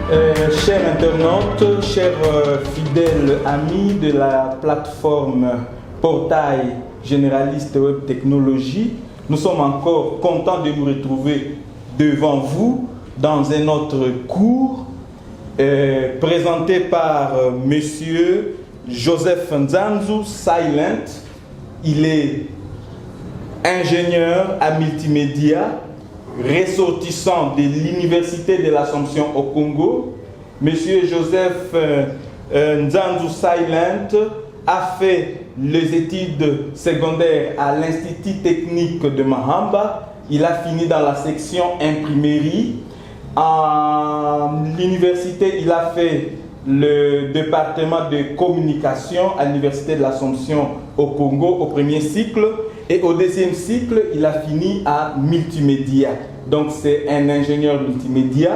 Chers internautes, chers fidèles amis de la plateforme Portail Généraliste Web Technologie, nous sommes encore contents de nous retrouver devant vous dans un autre cours présenté par Monsieur Joseph Nzanzu Silent. Il est ingénieur à multimédia, ressortissant de l'Université de l'Assomption au Congo. Monsieur Joseph Nzanzu Silent a fait les études secondaires à l'Institut technique de Mahamba. Il a fini dans la section imprimerie. À l'université, il a fait le département de communication à l'Université de l'Assomption au Congo au premier cycle. Et au deuxième cycle, il a fini à multimédia. Donc c'est un ingénieur multimédia.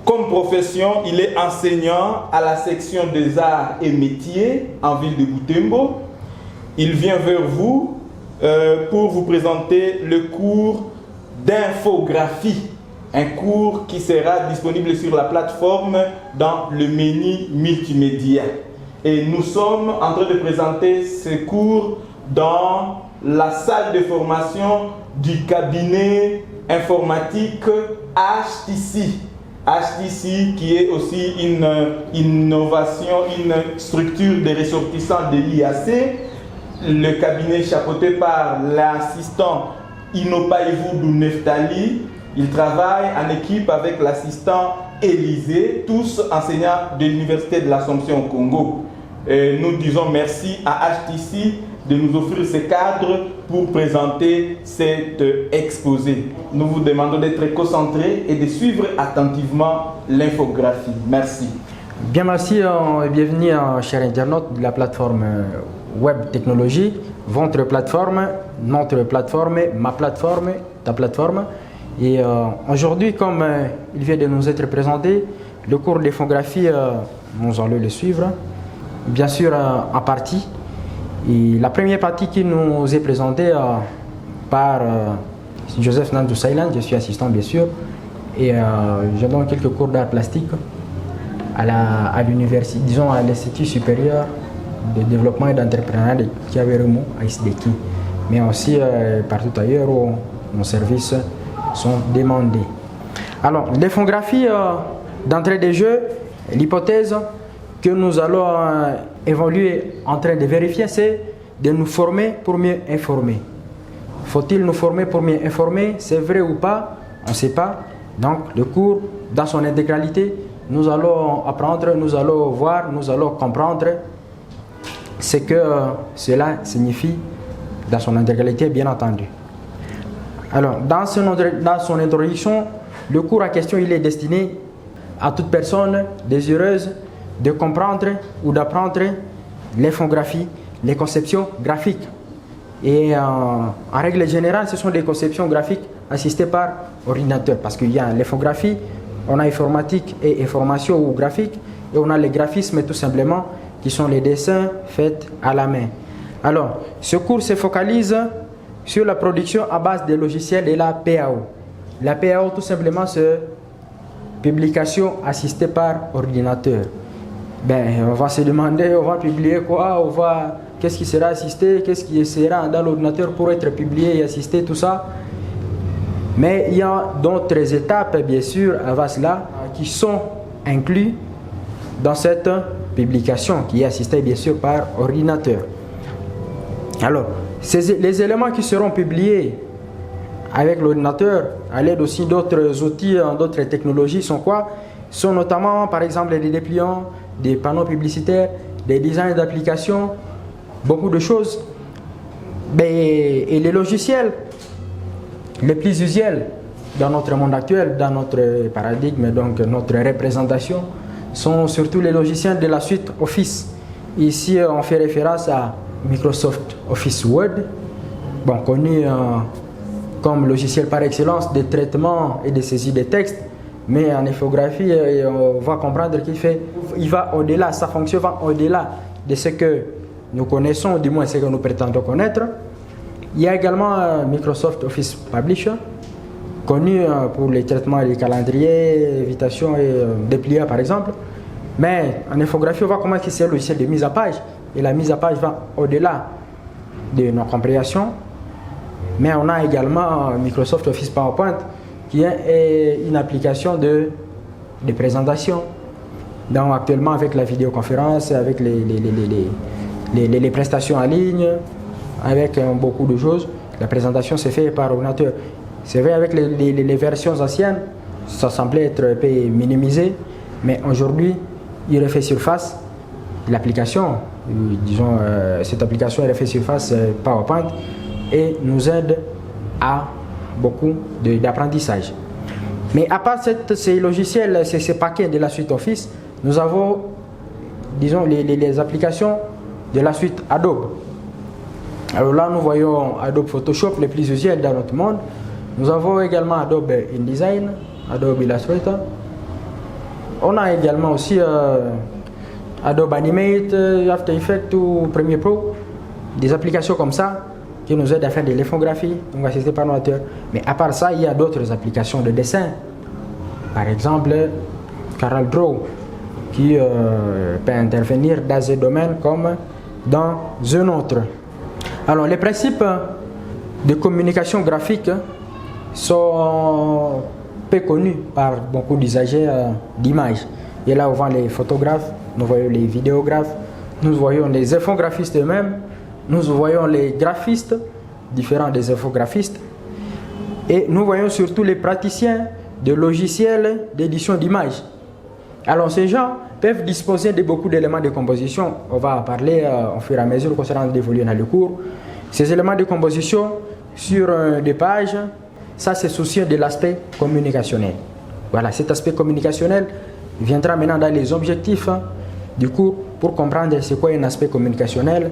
Comme profession, il est enseignant à la section des arts et métiers en ville de Butembo. Il vient vers vous pour vous présenter le cours d'infographie. Un cours qui sera disponible sur la plateforme dans le menu multimédia. Et nous sommes en train de présenter ce cours dans la salle de formation du cabinet informatique HTC. HTC qui est aussi une innovation, une structure de ressortissants de l'IAC. Le cabinet chapeauté par l'assistant Inopaïvoudou Neftali. Il travaille en équipe avec l'assistant Élisée, tous enseignants de l'Université de l'Assomption au Congo. Et nous disons merci à HTC de nous offrir ce cadre pour présenter cet exposé. Nous vous demandons d'être concentrés et de suivre attentivement l'infographie. Merci. Bien, merci et bienvenue, chers internautes de la plateforme Web Technologie. Votre plateforme, notre plateforme, ma plateforme, ta plateforme. Et aujourd'hui, comme il vient de nous être présenté, le cours d'infographie, nous allons le suivre, bien sûr en partie. Et la première partie qui nous est présentée par Joseph Nzanzu Silent, je suis assistant bien sûr, et je donne quelques cours d'art plastique à l'université, disons à l'Institut supérieur de développement et d'entrepreneuriat de Kiaveremo à Isdeki, mais aussi partout ailleurs où nos services sont demandés. Alors, l'infographie d'entrée des jeux, l'hypothèse que nous allons évoluer en train de vérifier, c'est de nous former pour mieux informer. Faut-il nous former pour mieux informer? C'est vrai ou pas? On ne sait pas. Donc, le cours, dans son intégralité, nous allons apprendre, nous allons voir, nous allons comprendre ce que cela signifie dans son intégralité, bien entendu. Alors, dans son introduction, le cours en question il est destiné à toute personne désireuse de comprendre ou d'apprendre l'infographie, les conceptions graphiques. Et en règle générale, ce sont des conceptions graphiques assistées par ordinateur. Parce qu'il y a l'infographie, on a informatique et information ou graphique, et on a les graphismes tout simplement, qui sont les dessins faits à la main. Alors, ce cours se focalise sur la production à base des logiciels de la PAO. La PAO, tout simplement, c'est publication assistée par ordinateur. Ben, on va se demander, on va publier quoi, qu'est-ce qui sera assisté, qu'est-ce qui sera dans l'ordinateur pour être publié et assisté, tout ça. Mais il y a d'autres étapes, bien sûr, avant cela, qui sont inclus dans cette publication, qui est assistée, bien sûr, par ordinateur. Alors, les éléments qui seront publiés avec l'ordinateur, à l'aide aussi d'autres outils, d'autres technologies, sont quoi? Sont notamment, par exemple, des dépliants, des panneaux publicitaires, des designs d'applications, beaucoup de choses. Et les logiciels les plus usuels dans notre monde actuel, dans notre paradigme, donc notre représentation, sont surtout les logiciels de la suite Office. Ici, on fait référence à Microsoft Office Word, bon, connu comme logiciel par excellence de traitement et de saisie des textes, mais en infographie, on va comprendre qu'il va au-delà, sa fonction va au-delà de ce que nous connaissons, du moins ce que nous prétendons connaître. Il y a également Microsoft Office Publisher, connu pour les traitements des calendriers, évitation et dépliants par exemple. Mais en infographie, on voit comment c'est le logiciel de mise à page. Et la mise à page va au-delà de nos compréhensions. Mais on a également Microsoft Office PowerPoint qui est une application de présentation. Donc actuellement avec la vidéoconférence, avec les prestations en ligne, avec beaucoup de choses, la présentation s'est faite par ordinateur. C'est vrai avec les versions anciennes, ça semblait être un peu minimisé, mais aujourd'hui, il refait surface. L'application, disons, cette application refait surface PowerPoint et nous aide à beaucoup d'apprentissage. Mais à part ces logiciels, ces paquets de la suite Office, nous avons, disons, les applications de la suite Adobe. Alors là, nous voyons Adobe Photoshop, les plus usuels dans notre monde. Nous avons également Adobe InDesign, Adobe Illustrator. On a également aussi Adobe Animate, After Effects ou Premiere Pro. Des applications comme ça qui nous aident à faire de l'infographie, donc assisté par ordinateur. Mais à part ça, il y a d'autres applications de dessin. Par exemple, CorelDRAW, qui peut intervenir dans un domaine comme dans un autre. Alors, les principes de communication graphique sont peu connus par beaucoup d'usagers d'images. Et là, on voit les photographes, nous voyons les vidéographes, nous voyons les infographistes eux-mêmes, nous voyons les graphistes, différents des infographistes, et nous voyons surtout les praticiens de logiciels d'édition d'images. Alors, ces gens peuvent disposer de beaucoup d'éléments de composition. On va en parler au fur et à mesure qu'on sera d'évoluer dans le cours. Ces éléments de composition sur des pages, ça c'est soucieux de l'aspect communicationnel. Voilà, cet aspect communicationnel viendra maintenant dans les objectifs du cours pour comprendre c'est quoi un aspect communicationnel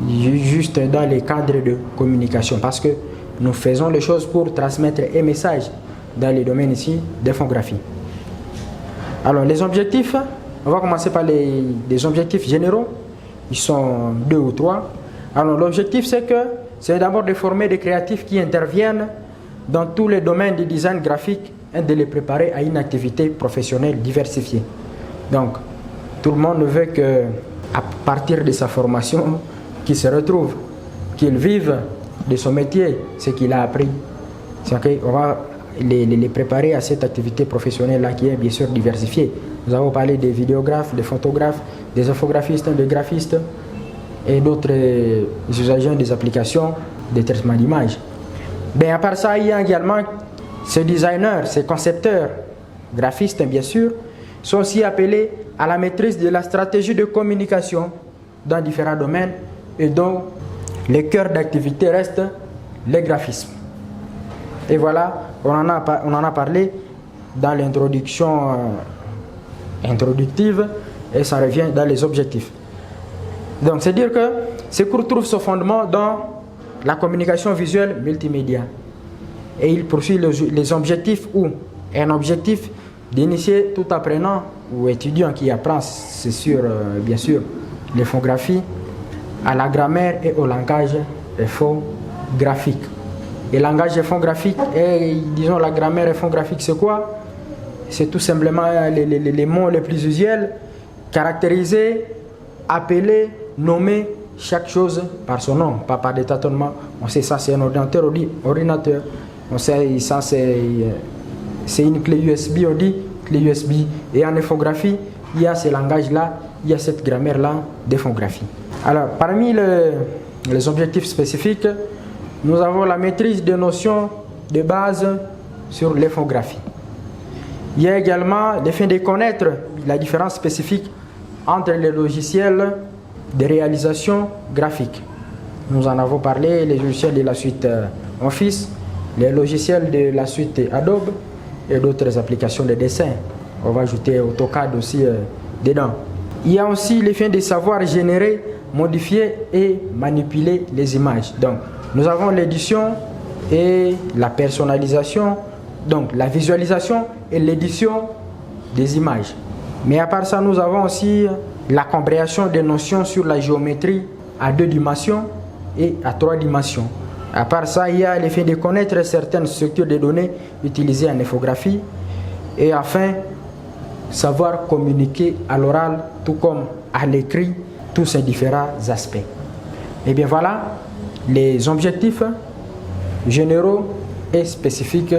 juste dans les cadres de communication, parce que nous faisons les choses pour transmettre un message dans les domaines ici d'infographie. Alors les objectifs, on va commencer par les objectifs généraux. Ils sont 2 ou 3. Alors l'objectif c'est d'abord de former des créatifs qui interviennent dans tous les domaines du design graphique et de les préparer à une activité professionnelle diversifiée. Donc tout le monde veut que à partir de sa formation, qu'il se retrouve, qu'il vive de son métier, ce qu'il a appris. C'est qu'on va les préparer à cette activité professionnelle-là qui est bien sûr diversifiée. Nous avons parlé des vidéographes, des photographes, des infographistes, des graphistes et d'autres usagers des applications de traitement d'images. Mais à part ça, il y a également ces designers, ces concepteurs, graphistes bien sûr, sont aussi appelés à la maîtrise de la stratégie de communication dans différents domaines et dont le cœur d'activité reste le graphisme. Et voilà, on en a parlé dans l'introduction introductive et ça revient dans les objectifs. Donc c'est dire que ce cours trouve son fondement dans la communication visuelle multimédia. Et il poursuit les objectifs ou un objectif d'initier tout apprenant ou étudiant qui apprend, c'est sûr, bien sûr, l'infographie, à la grammaire et au langage infographique. Et langage infographique et disons la grammaire infographique, c'est quoi? C'est tout simplement les mots les plus usuels, caractériser, appeler, nommer chaque chose par son nom, pas par des tâtonnements. On sait ça c'est un ordinateur, on dit ordinateur. On sait ça c'est une clé USB, on dit clé USB. Et en infographie, il y a ce langage-là, il y a cette grammaire-là d'infographie. Alors, parmi les objectifs spécifiques, nous avons la maîtrise des notions de base sur l'infographie. Il y a également le fait de connaître la différence spécifique entre les logiciels de réalisation graphique. Nous en avons parlé, les logiciels de la suite Office, les logiciels de la suite Adobe et d'autres applications de dessin. On va ajouter AutoCAD aussi dedans. Il y a aussi le fait de savoir générer, modifier et manipuler les images. Donc, nous avons l'édition et la personnalisation, donc la visualisation et l'édition des images. Mais à part ça, nous avons aussi la compréhension des notions sur la géométrie à 2 dimensions et à 3 dimensions. À part ça, il y a l'effet de connaître certaines structures de données utilisées en infographie et enfin savoir communiquer à l'oral tout comme à l'écrit tous ces différents aspects. Et bien voilà les objectifs généraux et spécifiques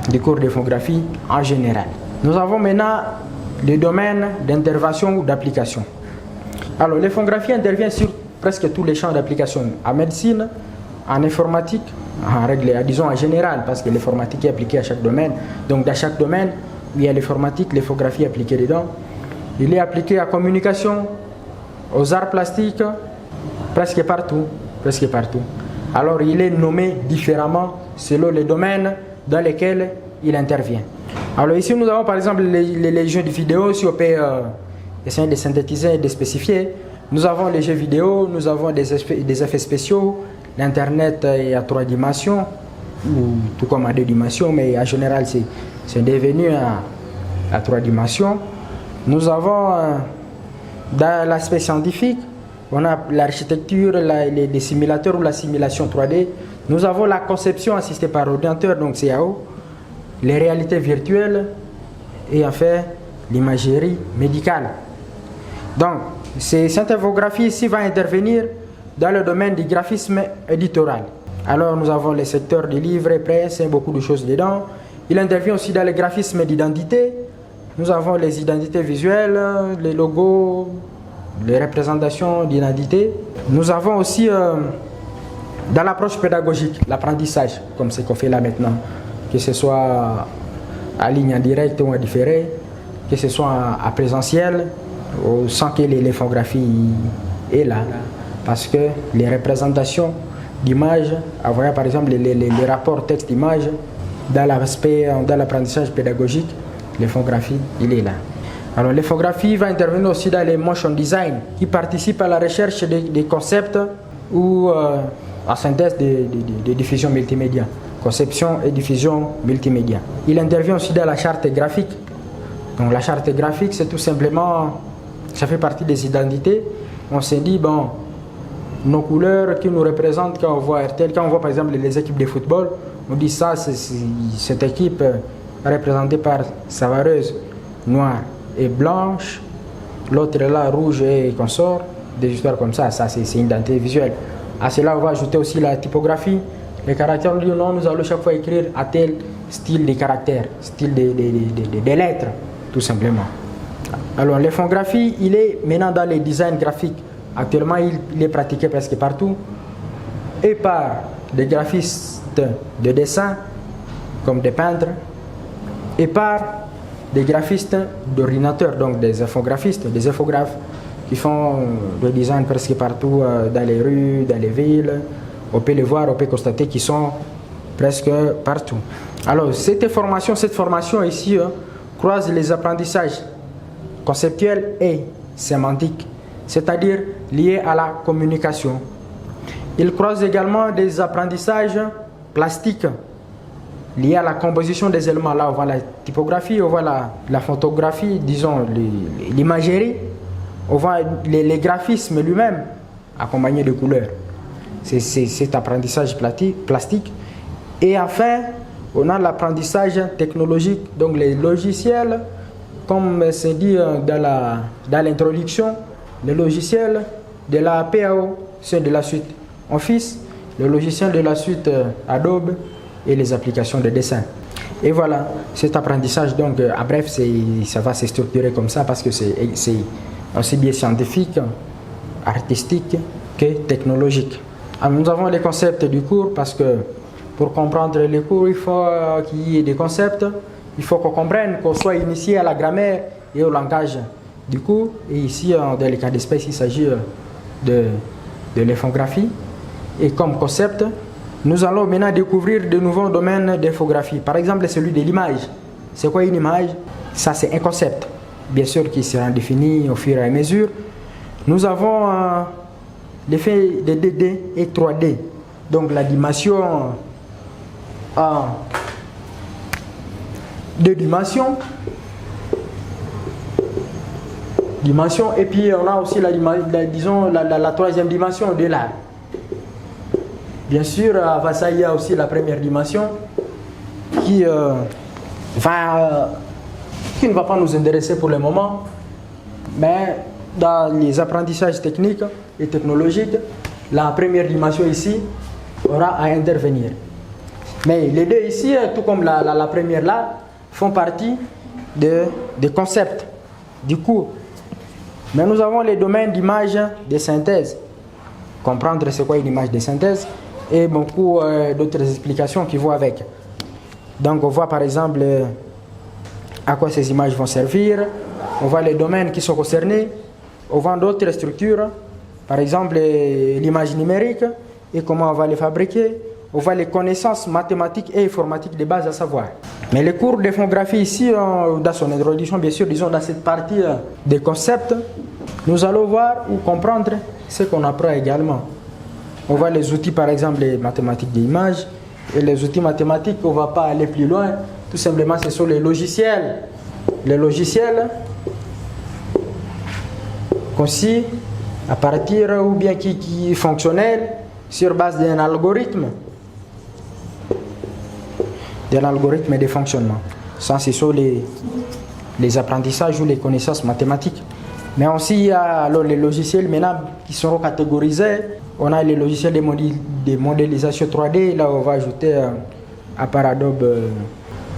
du cours d'infographie en général. Nous avons maintenant les domaines d'intervention ou d'application. Alors l'infographie intervient sur presque tous les champs d'application, en médecine, en informatique, en règle, disons en général, parce que l'informatique est appliquée à chaque domaine. Donc dans chaque domaine, il y a l'informatique, l'infographie appliquée dedans. Il est appliqué à communication, aux arts plastiques, presque partout, presque partout. Alors il est nommé différemment selon les domaines dans lesquels il intervient. Alors ici nous avons par exemple les jeux de vidéo, si on peut essayer de synthétiser et de spécifier. Nous avons les jeux vidéo, nous avons des effets spéciaux, l'internet est à 3 dimensions, ou tout comme à 2 dimensions, mais en général c'est devenu à 3 dimensions. Nous avons dans l'aspect scientifique, on a l'architecture, les simulateurs ou la simulation 3D. Nous avons la conception assistée par ordinateur, donc CAO, les réalités virtuelles et enfin l'imagerie médicale. Donc, cette infographie ici va intervenir dans le domaine du graphisme éditorial. Alors, nous avons les secteurs des livres et presse et beaucoup de choses dedans. Il intervient aussi dans le graphisme d'identité. Nous avons les identités visuelles, les logos, les représentations d'identité. Nous avons aussi dans l'approche pédagogique, l'apprentissage, comme ce qu'on fait là maintenant, que ce soit en ligne en direct ou en différé, que ce soit en présentiel, sans que l'infographie est là. Parce que les représentations d'images, voyant par exemple les rapports texte-image, dans l'apprentissage pédagogique, l'infographie, il est là. Alors l'infographie va intervenir aussi dans les motion design, qui participent à la recherche des concepts ou à synthèse de diffusion multimédia, conception et diffusion multimédia. Il intervient aussi dans la charte graphique. Donc la charte graphique, c'est tout simplement, ça fait partie des identités. On s'est dit, bon, nos couleurs qui nous représentent quand on voit RTL, quand on voit par exemple les équipes de football, on dit ça, c'est cette équipe représentée par Savareuse, noire et blanche, l'autre est là, rouge et consort, des histoires comme ça, c'est une identité visuelle. À cela, on va ajouter aussi la typographie. Les caractères, on dit non, nous allons chaque fois écrire à tel style de caractères, style des lettres, tout simplement. Alors, l'infographie, il est maintenant dans les designs graphiques. Actuellement, il est pratiqué presque partout, et par des graphistes de dessin, comme des peintres, et par des graphistes d'ordinateur, donc des infographistes, des infographes, qui font le design presque partout, dans les rues, dans les villes. On peut les voir, on peut constater qu'ils sont presque partout. Alors, cette formation ici croise les apprentissages conceptuels et sémantiques, c'est-à-dire liés à la communication. Il croise également des apprentissages plastiques liés à la composition des éléments. Là, on voit la typographie, on voit la photographie, disons l'imagerie, on voit les graphismes lui-même accompagnés de couleurs. C'est cet apprentissage plastique. Et enfin, on a l'apprentissage technologique, donc les logiciels, comme c'est dit dans l'introduction, les logiciels de la PAO, ceux de la suite Office, le logiciel de la suite Adobe et les applications de dessin. Et voilà, cet apprentissage, donc, en bref, ça va se structurer comme ça parce que c'est aussi bien scientifique, artistique que technologique. Alors, nous avons les concepts du cours parce que pour comprendre les cours, il faut qu'il y ait des concepts, il faut qu'on comprenne, qu'on soit initié à la grammaire et au langage du cours. Et ici, dans les cas d'espèce, il s'agit de l'infographie. Et comme concept, nous allons maintenant découvrir de nouveaux domaines d'infographie. Par exemple, celui de l'image. C'est quoi une image? Ça, c'est un concept, bien sûr, qui sera défini au fur et à mesure. Nous avons l'effet de 2D et 3D. Donc, la dimension en 2 dimensions. Et puis, on a aussi la troisième dimension de l'art. Bien sûr, avant ça, il y a aussi la première dimension qui ne va pas nous intéresser pour le moment, mais dans les apprentissages techniques et technologiques, la première dimension ici aura à intervenir. Mais les deux ici, tout comme la première là, font partie des concepts du cours. Mais nous avons les domaines d'image de synthèse. Comprendre c'est quoi une image de synthèse et beaucoup d'autres explications qui vont avec. Donc on voit par exemple à quoi ces images vont servir, on voit les domaines qui sont concernés, on voit d'autres structures, par exemple l'image numérique et comment on va les fabriquer, on voit les connaissances mathématiques et informatiques de base à savoir. Mais les cours d'infographie ici, dans son introduction bien sûr, disons dans cette partie des concepts, nous allons voir ou comprendre ce qu'on apprend également. On voit les outils par exemple les mathématiques d'image et les outils mathématiques, on ne va pas aller plus loin, tout simplement ce sont les logiciels. Les logiciels concis à partir ou bien qui fonctionnels sur base d'un algorithme de fonctionnement. Ça, ce sont les apprentissages ou les connaissances mathématiques. Mais aussi, il y a alors les logiciels maintenant qui seront catégorisés. On a les logiciels de modélisation 3D. Là, on va ajouter à Paradobe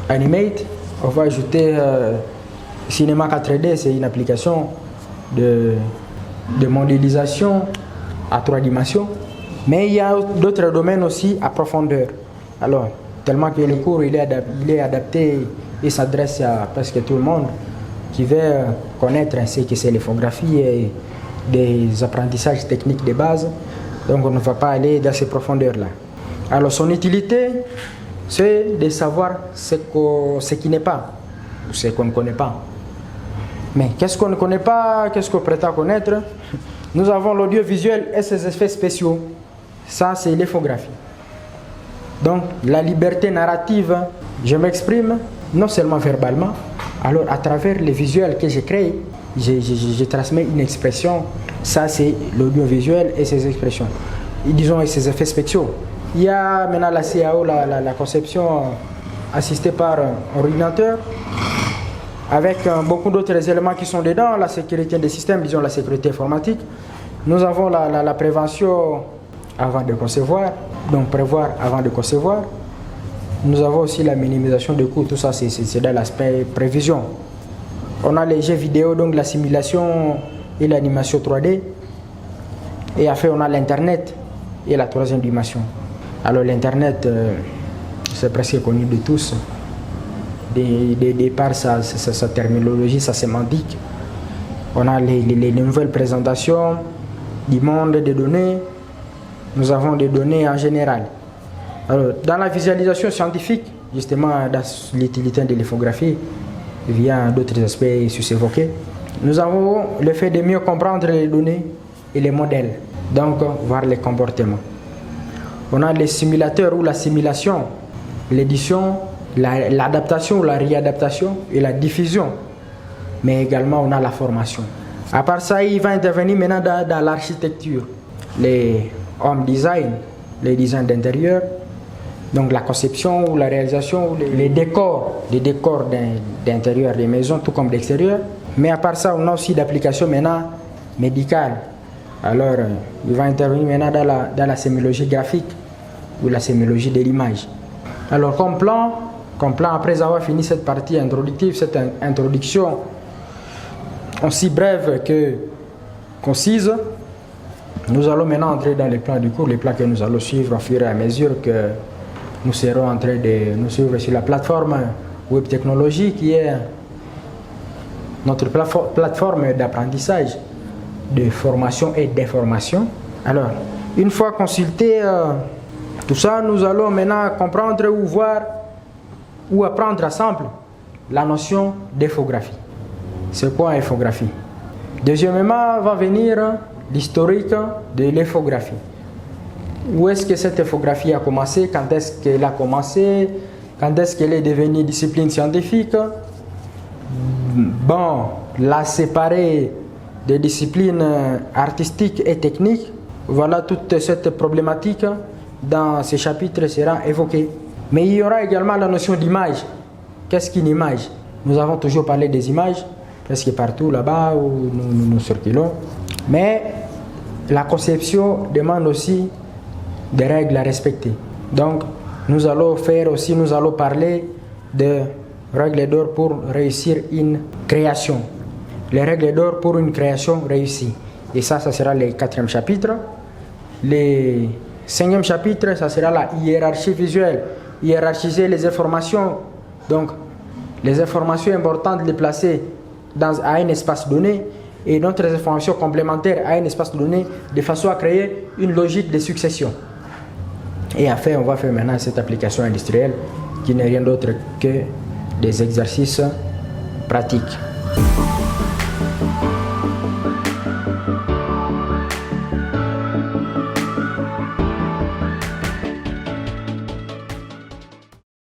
Animate. On va ajouter Cinema 4D, c'est une application de modélisation à 3 dimensions. Mais il y a d'autres domaines aussi à profondeur. Alors, tellement que le cours il est adapté et s'adresse à presque tout le monde qui veut connaître ce que c'est l'infographie et des apprentissages techniques de base. Donc on ne va pas aller dans ces profondeurs-là. Alors son utilité, c'est de savoir ce qui n'est pas, ou ce qu'on ne connaît pas. Mais qu'est-ce qu'on ne connaît pas, qu'est-ce qu'on prétend connaître? Nous avons l'audiovisuel et ses effets spéciaux. Ça, c'est l'infographie. Donc, la liberté narrative, je m'exprime non seulement verbalement, alors à travers les visuels que j'ai créés, je transmets une expression. Ça, c'est l'audiovisuel et ses expressions. Et disons, et ses effets spéciaux. Il y a maintenant la CAO, la conception assistée par un ordinateur, avec beaucoup d'autres éléments qui sont dedans, la sécurité des systèmes, disons la sécurité informatique. Nous avons la prévention avant de concevoir, donc prévoir avant de concevoir. Nous avons aussi la minimisation des coûts, tout ça c'est dans l'aspect prévision. On a les jeux vidéo, donc la simulation et l'animation 3D. Et après on a l'internet et la troisième dimension. Alors l'internet, c'est presque connu de tous. De par sa terminologie, sa sémantique. On a les nouvelles présentations du monde des données. Nous avons des données en général. Alors, dans la visualisation scientifique, justement dans l'utilité de l'infographie, via d'autres aspects sus-évoqués, nous avons le fait de mieux comprendre les données et les modèles, donc voir les comportements. On a les simulateurs ou la simulation, l'édition, l'adaptation ou la réadaptation et la diffusion, mais également on a la formation. À part ça, il va intervenir maintenant dans l'architecture, les home design, les designs d'intérieur, donc la conception ou la réalisation, les décors d'intérieur des maisons, tout comme d'extérieur. Mais à part ça, on a aussi d'applications maintenant médicales. Alors, il va intervenir maintenant dans la sémiologie graphique ou la sémiologie de l'image. Alors, comme plan, après avoir fini cette partie introductive, cette introduction aussi brève que concise, nous allons maintenant entrer dans les plans du cours, les plans que nous allons suivre au fur et à mesure que nous serons en train de nous suivre sur la plateforme Web Technologie qui est notre plateforme d'apprentissage, de formation et d'information. Alors, une fois consulté tout ça, nous allons maintenant comprendre ou voir ou apprendre ensemble la notion d'infographie. C'est quoi infographie? Deuxièmement, va venir l'historique de l'infographie. Où est-ce que cette infographie a commencé? Quand est-ce qu'elle a commencé? Quand est-ce qu'elle est devenue discipline scientifique? Bon, la séparer des disciplines artistiques et techniques. Voilà toute cette problématique dans ce chapitre sera évoquée. Mais il y aura également la notion d'image. Qu'est-ce qu'une image? Nous avons toujours parlé des images, presque partout là-bas où nous circulons. Mais la conception demande aussi des règles à respecter. Donc, nous allons parler de règles d'or pour réussir une création. Les règles d'or pour une création réussie. Et ça sera le 4e chapitre. Le 5e chapitre, ça sera la hiérarchie visuelle. Hiérarchiser les informations. Donc, les informations importantes, les placer à un espace donné et d'autres informations complémentaires à un espace donné de façon à créer une logique de succession. Et enfin, on va faire maintenant cette application industrielle qui n'est rien d'autre que des exercices pratiques.